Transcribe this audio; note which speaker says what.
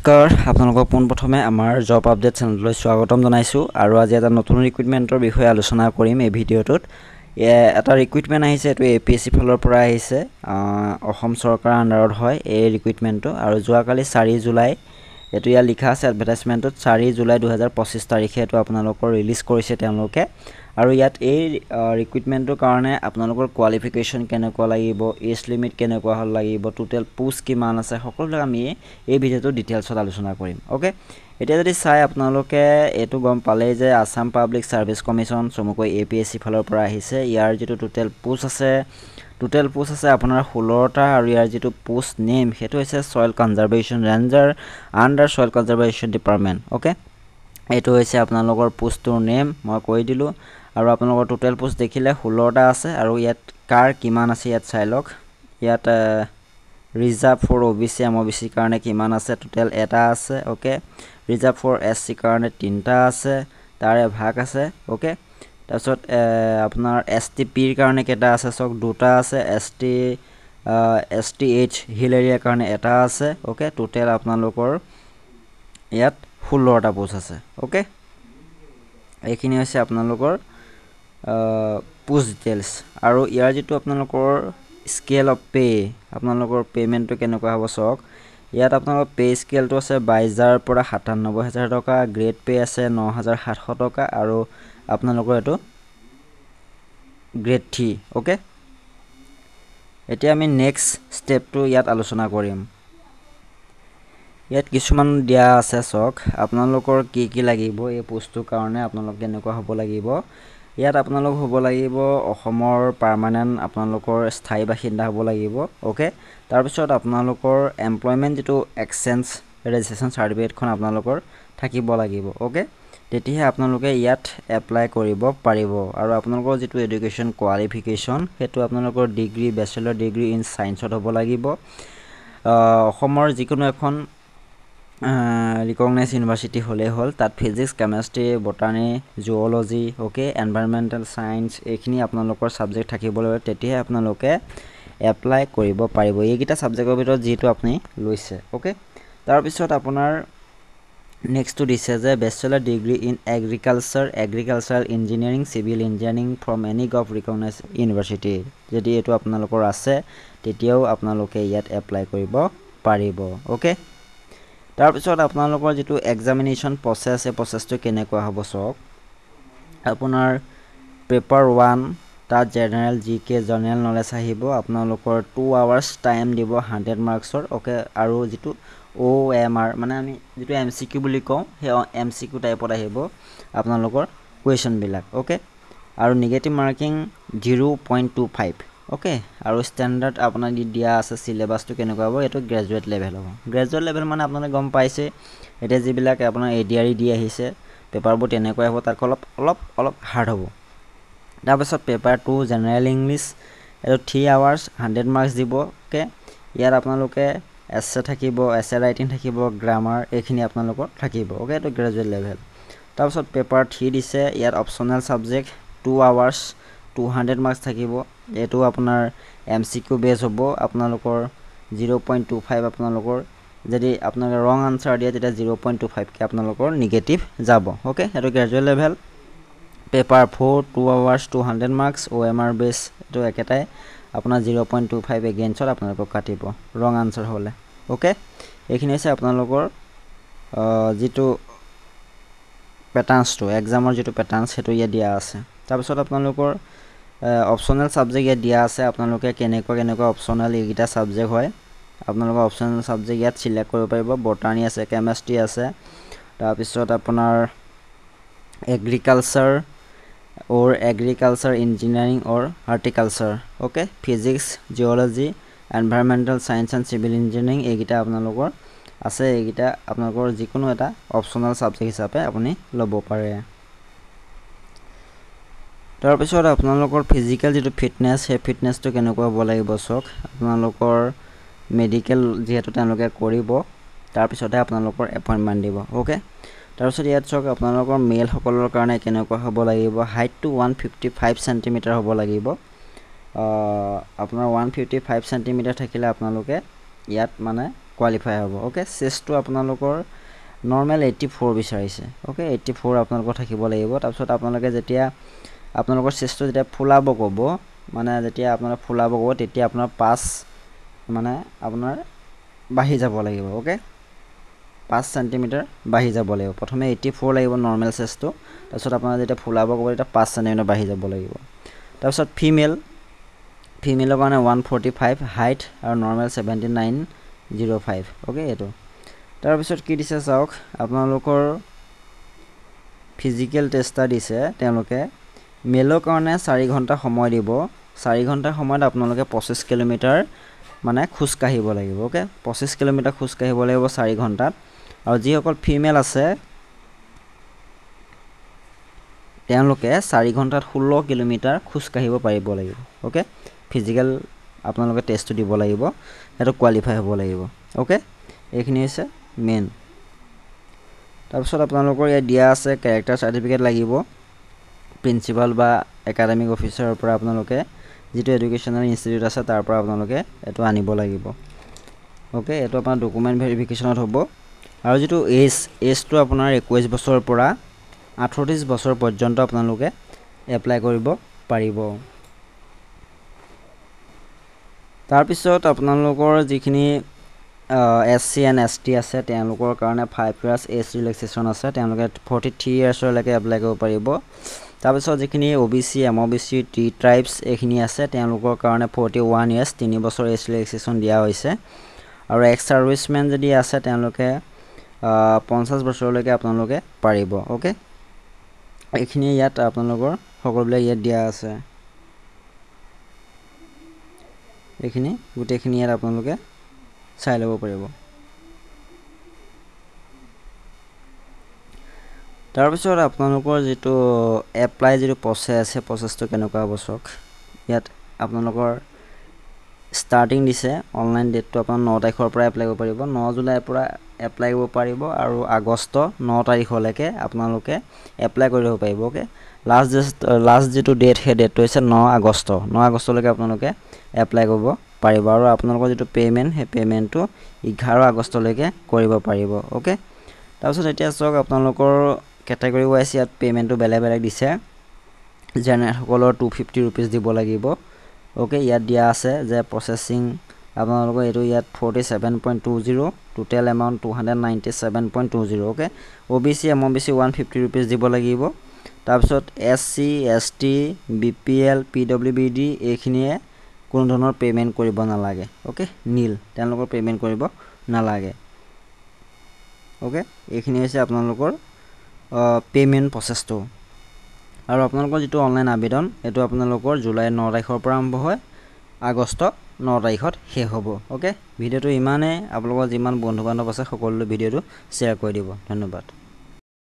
Speaker 1: আপোনালোকক পোনপ্ৰথমে আমাৰ জব আপডেট চেনেললৈ স্বাগতম জনাইছোঁ আৰু আজি এটা নতুন ৰিক্ৰুটমেণ্টৰ বিষয়ে আলোচনা কৰিম এই ভিডিঅ'টোত। এটা ৰিক্ৰুটমেণ্ট আহিছে, এইটো APSC ফালৰ পৰা আহিছে, অসম চৰকাৰৰ আণ্ডাৰত হয় এই ৰিক্ৰুটমেণ্টটো। আৰু যোৱাকালি 4 জুলাই এইটো ইয়াত লিখা আছে এডভাৰটাইজমেণ্টত 4 জুলাই 2025 তাৰিখে এইটো আপোনালোকৰ ৰিলিজ কৰিছে তেওঁলোকে। আৰু ইয়াত এই ৰিক্ৰুটমেণ্টটোৰ কাৰণে আপোনালোকৰ কোৱালিফিকেশ্যন কেনেকুৱা লাগিব, এজ লিমিট কেনেকুৱা হ'ল লাগিব, টোটেল পোষ্ট কিমান আছে, সকলোবিলাক আমি এই ভিডিঅ'টো ডিটেইলছত আলোচনা কৰিম। অ'কে, এতিয়া যদি চাই আপোনালোকে এইটো গম পালেই যে আছাম পাব্লিক ছাৰ্ভিচ কমিশ্যন চমুকৈ APSC ফালৰ পৰা আহিছে। ইয়াৰ যিটো টোটেল পোষ্ট আছে আপোনাৰ 16টা আৰু ইয়াৰ যিটো পোষ্ট নেম সেইটো হৈছে soil conservation ranger under soil conservation department. Okay, এইটো হৈছে আপোনালোকৰ পোষ্টটোৰ নেম, মই কৈ দিলোঁ। আৰু আপোনালোকৰ টোটেল পোষ্ট দেখিলে 16টা আছে। আৰু ইয়াত কাৰ কিমান আছে ইয়াত চাই লওক। ইয়াত ৰিজাৰ্ভ ফৰ OBC MOBC কাৰণে কিমান আছে, টোটেল এটা আছে। অ'কে, ৰিজাৰ্ভ ফৰ SC কাৰণে 3টা আছে, তাৰে ভাগ আছে। অ'কে, তাৰপিছত আপোনাৰ STPৰ কাৰণে কেইটা আছে চাওক, 2টা আছে। STH হিল এৰিয়াৰ কাৰণে এটা আছে। অ'কে, টোটেল আপোনালোকৰ ইয়াত 16টা পোষ্ট আছে। অ'কে, এইখিনি হৈছে আপোনালোকৰ পোষ্ট ডিটেইলছ। আৰু ইয়াৰ যিটো আপোনালোকৰ স্কেল অফ পে', আপোনালোকৰ পে'মেণ্টটো কেনেকুৱা হ'ব চাওক। ইয়াত আপোনালোকৰ পে' স্কেলটো আছে 22,000 পৰা 97,000 টকা, গ্ৰেড পে' আছে 9,700 টকা আৰু আপোনালোকৰ এইটো গ্ৰেড 3। অ'কে, এতিয়া আমি নেক্সট ষ্টেপটো ইয়াত আলোচনা কৰিম। ইয়াত কিছুমান দিয়া আছে চাওক, আপোনালোকৰ কি কি লাগিব এই পোষ্টটোৰ কাৰণে, আপোনালোক কেনেকুৱা হ'ব লাগিব। ইয়াত আপোনালোক হ'ব লাগিব অসমৰ পাৰ্মানেণ্ট, আপোনালোকৰ স্থায়ী বাসিন্দা হ'ব লাগিব। অ'কে, তাৰপিছত আপোনালোকৰ এমপ্লয়মেণ্ট যিটো এক্সচেঞ্জ ৰেজিষ্ট্ৰেশ্যন চাৰ্টিফিকেটখন আপোনালোকৰ থাকিব লাগিব। অ'কে, তেতিয়াহে আপোনালোকে ইয়াত এপ্লাই কৰিব পাৰিব। আৰু আপোনালোকৰ যিটো এডুকেশ্যন কোৱালিফিকেশ্যন সেইটো আপোনালোকৰ ডিগ্ৰী, বেচেলৰ ডিগ্ৰী ইন ছায়েন্সত হ'ব লাগিব। অসমৰ যিকোনো এখন ৰিকগনাইজ ইউনিভাৰ্চিটি হ'লেই হ'ল, তাত physics, chemistry, botany, zoology, okay, environmental science এইখিনি আপোনালোকৰ ছাবজেক্ট থাকিব লাগিব, তেতিয়াহে আপোনালোকে এপ্লাই কৰিব পাৰিব এইকেইটা ছাবজেক্টৰ ভিতৰত যিটো আপুনি লৈছে। অ'কে, তাৰপিছত আপোনাৰ নেক্সটটো দিছে যে bachelor degree in agricultural engineering, civil engineering from any gov recognise university, যদি এইটো আপোনালোকৰ আছে তেতিয়াও আপোনালোকে ইয়াত এপ্লাই কৰিব পাৰিব। অ'কে, তাৰপিছত আপোনালোকৰ যিটো এক্সামিনেশ্যন প্ৰচেছ, এই প্ৰচেছটো কেনেকুৱা হ'ব চাওক। আপোনাৰ পেপাৰ 1 তাত জেনেৰেল GK জেনেৰেল নলেজ আহিব, আপোনালোকৰ 2 আৱাৰ্ছ টাইম দিব 100 মাৰ্কছৰ। অ'কে, আৰু যিটো OMR মানে আমি যিটো MCQ বুলি কওঁ, সেই MCQ টাইপত আহিব আপোনালোকৰ কুৱেশ্যনবিলাক। অ'কে, আৰু নিগেটিভ মাৰ্কিং 0.25। অ'কে, আৰু ষ্টেণ্ডাৰ্ড আপোনাৰ দিয়া আছে চিলেবাছটো কেনেকুৱা হ'ব, এইটো গ্ৰেজুৱেট লেভেল হ'ব। গ্ৰেজুৱেট লেভেল মানে আপোনালোকে গম পাইছে, এতিয়া যিবিলাক আপোনাৰ ADRE দি আহিছে পেপাৰবোৰ তেনেকুৱাই হ'ব, তাতকৈ অলপ হাৰ্ড হ'ব। তাৰপিছত পেপাৰ 2 জেনেৰেল ইংলিছ, এইটো 3 আৱাৰ্ছ 100 মাৰ্কছ দিব। অ'কে, ইয়াত আপোনালোকে এছে থাকিব, এছে ৰাইটিং থাকিব, গ্ৰামাৰ এইখিনি আপোনালোকৰ থাকিব। অ'কে, এইটো গ্ৰেজুৱেট লেভেল। তাৰপিছত পেপাৰ 3 দিছে, ইয়াত অপশ্যনেল ছাবজেক্ট 2 আৱাৰ্ছ 200 মাৰ্কছ থাকিব, এইটো আপোনাৰ MCQ বেছ হ'ব। আপোনালোকৰ 0.25 আপোনালোকৰ যদি আপোনালোকে ৰং আনচাৰ দিয়ে তেতিয়া 0.25কে আপোনালোকৰ নিগেটিভ যাব। অ'কে, এইটো graduate level. Paper 4 2 hours 200 marks, OMR বেছ এইটো একেটাই, আপোনাৰ 0.25 এগেইনষ্টত আপোনালোকক কাটিব ৰং আনচাৰ হ'লে। অ'কে, এইখিনি হৈছে আপোনালোকৰ যিটো পেটাৰ্ণছটো, এক্সামৰ যিটো পেটাৰ্ণছ সেইটো ইয়াত দিয়া আছে। তাৰপিছত আপোনালোকৰ অপশ্যনেল ছাবজেক্ট ইয়াত দিয়া আছে, আপোনালোকে কেনেকুৱা অপশ্যনেল এইকেইটা ছাবজেক্ট হয়, আপোনালোকৰ অপশ্যনেল ছাবজেক্ট ইয়াত চিলেক্ট কৰিব পাৰিব। বটানী আছে, কেমেষ্ট্ৰি আছে, তাৰপিছত আপোনাৰ agriculture engineering or horticulture. Okay, physics, geology, environmental science and civil engineering এইকেইটা আপোনালোকৰ আছে। এইকেইটা আপোনালোকৰ যিকোনো এটা অপশ্যনেল ছাবজেক্ট হিচাপে আপুনি ল'ব পাৰে। তাৰপিছত আপোনালোকৰ ফিজিকেল যিটো ফিটনেছ, সেই ফিটনেছটো কেনেকুৱা হ'ব লাগিব চাওক। আপোনালোকৰ মেডিকেল যিহেতু তেওঁলোকে কৰিব, তাৰপিছতহে আপোনালোকৰ এপইণ্টমেণ্ট দিব। অ'কে, তাৰপিছত ইয়াত চাওক আপোনালোকৰ মেলসকলৰ কাৰণে কেনেকুৱা হ'ব লাগিব, হাইটটো 155 চেণ্টিমিটাৰ হ'ব লাগিব। আপোনাৰ 155 চেণ্টিমিটাৰ থাকিলে আপোনালোকে ইয়াত মানে কোৱালিফাই হ'ব ওকে চেষ্টটো আপোনালোকৰ নৰ্মেল 84 বিচাৰিছে ওকে 84 আপোনালোকৰ থাকিব লাগিব তাৰপিছত আপোনালোকে যেতিয়া আপোনালোকৰ চেষ্টটো যেতিয়া ফুলাব ক'ব মানে যেতিয়া আপোনালোকে ফুলাব ক'ব তেতিয়া আপোনাৰ 5 মানে আপোনাৰ বাঢ়ি যাব লাগিব ওকে 5 সেন্টিমিটাৰ বাঢ়ি যাব লাগিব প্ৰথমে 84 লাগিব নৰ্মেল চেষ্টটো তাৰপিছত আপোনাৰ যেতিয়া ফুলাব ক'ব তেতিয়া 5 সেন্টিমিটাৰ বাঢ়ি যাব লাগিব তাৰপিছত ফিমেলৰ কাৰণে 145 হাইট আৰু নৰ্মেল 7905 ওকে এটো তাৰপিছত কি দিছে চাওক আপোনালোকৰ ফিজিক্যাল টেষ্টাৰ দিছে তেওঁলোকে মেলৰ কাৰণে 4 ঘণ্টা সময় দিব 4 ঘণ্টাৰ সময়ত আপোনালোকে 25 কিলোমিটাৰ মানে খোজ কাঢ়িব লাগিব ওকে 25 কিলোমিটাৰ খোজ কাঢ়িব লাগিব 4 ঘণ্টাত আৰু যিসকল ফিমেল আছে তেওঁলোকে 4 ঘণ্টাত 16 কিলোমিটাৰ খোজ কাঢ়িব পাৰিব লাগিব ওকে ফিজিক্যাল আপোনালোকে টেষ্টটো দিব লাগিব এটো কোৱালিফাই হ'ব লাগিব ওকে এইখিনি হৈছে মেইন তাৰপিছত আপোনালোকৰ ইয়াত দিয়া আছে ক্যাৰেক্টাৰ সাৰ্টিফিকেট লাগিব প্ৰিন্সিপাল বা একাডেমিক অফিচাৰৰ পৰা আপোনালোকে যেটো এডুকেশনাল ইনষ্টিটিউট আছে তাৰ পৰা আপোনালোকে এটো আনিব লাগিব ওকে এটো আপোনাৰ ডকুমেন্ট ভেৰিফিকেশনত হ'ব আৰু যেটো এজটো আপোনাৰ 21 বছৰৰ পৰা 38 বছৰ পৰ্যন্ত আপোনালোকে এপ্লাই কৰিব পাৰিব তাৰ পিছত আপোনালোকৰ যিখিনি SC and ST আছে তেওঁলোকৰ কাৰণে 5 years age relaxation আছে তেওঁলোকে 43 years লৈকে এপ্লাই কৰিব পাৰিব তাৰ পিছত যিখিনি OBC MOBC T tribes এইখিনি আছে তেওঁলোকৰ কাৰণে 41 years 3 বছৰ age relaxation দিয়া হৈছে আৰু ex serviceman যদি আছে তেওঁলোকে 50 বছৰলৈকে আপোনালোকে পাৰিব ওকে এইখিনি ইয়াত আপোনালোকৰ সকলোবিলাক ইয়াত দিয়া আছে এইখিনি গুটেখিনি ইয়াত আপোনালোকে চাই ল'ব পাৰিব তাৰ পিছত আপোনালোকৰ যেটো এপ্লাই যেটো প্ৰসেস আছে প্ৰসেসটো কেনেকুৱা হ'ব চাওক ইয়াত আপোনালোকৰ স্টাৰ্টিং দিছে অনলাইন ডেটটো আপোনাৰ 9 তাৰিখৰ পৰা এপ্লাই কৰিব পাৰিব 9 জুলাইৰ পৰা এপ্লাই কৰিব পাৰিব আৰু আগষ্ট 9 তাৰিখলৈকে আপোনালোকে এপ্লাই কৰিব পাৰিব ওকে লাষ্ট যেটো ডেট হে ডেটটো হৈছে 9 আগষ্টলৈকে আপোনালোকে এপ্লাই কৰিব পাৰিব আৰু আপোনালোকৰ যেটো পেমেন্ট হে পেমেন্টটো 11 আগষ্টলৈকে কৰিব পাৰিব ওকে তাৰপিছত এতিয়া চাওক আপোনালোকৰ ক্যাটাগৰি ওয়াইজ ইয়াত পেমেন্টটো বেলেগ দিছে জেনাৰেল সকলৰ 250 रुपीस দিব লাগিব ওকে ইয়াত দিয়া আছে যে প্ৰসেসিং আপোনালোকৰ এটো ইয়াত 47.20 total amount 297.20 okay OBC MOBC 150 rupees দিব লাগিব তাৰপিছত SC ST BPL PWBD এইখিনিয়ে কোনো ধৰণৰ পেমেন্ট কৰিব নালাগে ওকে নীল তেওঁলোকৰ পেমেন্ট কৰিব নালাগে ওকে এইখিনি হৈছে আপোনালোকৰ পেমেন্ট প্ৰসেসটো আৰু আপোনালোকৰ যেটো অনলাইন আবেদন এটো আপোনালোকৰ জুলাই 9 তাৰিখৰ পৰা আৰম্ভ হয় আগষ্ট 9 তাৰিখত শেষ হ'ব ওকে ভিডিওটো ইমানে আপোনালোকৰ যিমান বন্ধু বান্ধৱ আছে সকলোলৈ ভিডিওটো শেয়াৰ কৰি দিব ধন্যবাদ